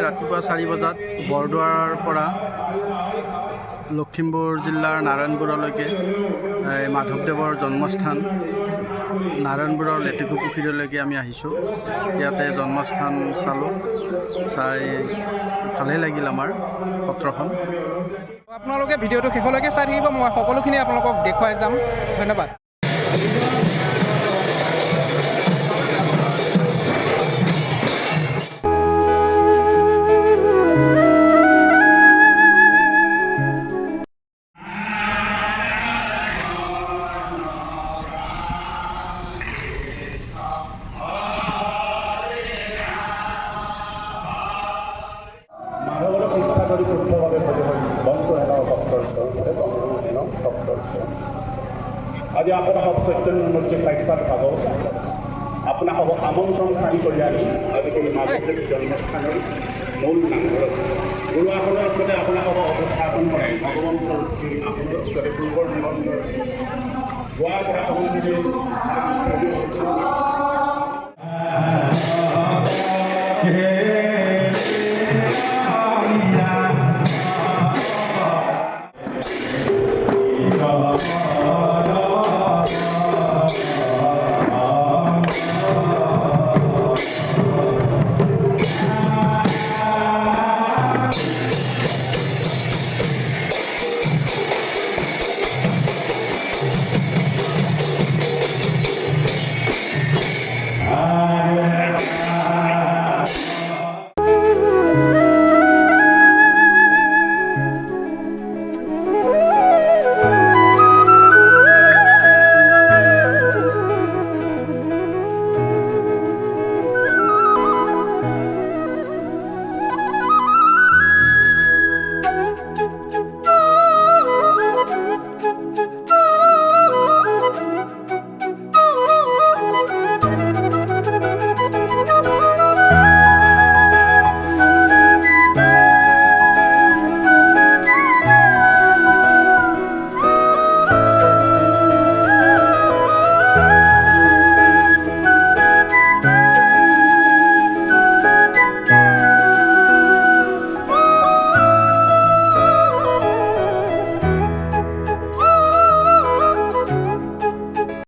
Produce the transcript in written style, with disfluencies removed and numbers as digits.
ৰাতিপুৱা 4 বজাত বৰদোৱাৰ পৰা লখিমপুৰ জিলাৰ নাৰায়ণপুৰলৈকে মাধৱদেৱৰ জন্মস্থান নাৰায়ণপুৰৰ লেটেকু পুখুৰীলৈকে আমি আহিছোঁ। ইয়াতে জন্মস্থান চালোঁ, চাই ভালেই লাগিল আমাৰ সত্ৰখন। আপোনালোকে ভিডিঅ'টো শেষলৈকে চাই থাকিব, মই সকলোখিনি আপোনালোকক দেখুৱাই যাম। ধন্যবাদ। আজি আপোনাক চৈতন্যমূৰ্তি সাক্ষাৎ ভাগৱত আপোনাক আমন্ত্ৰণকাৰী কৰি আনি আজিকালি মাধৱদেৱ জন্মস্থানৰ মূল নামঘৰত গুৰু আসনৰ ওচৰতে আপোনাক অৱস্থাপন কৰাই ভগৱন্তৰ আসনৰ ওচৰতে পূৰ্বৰ নিবন্ধৰ গোৱাৰ পৰা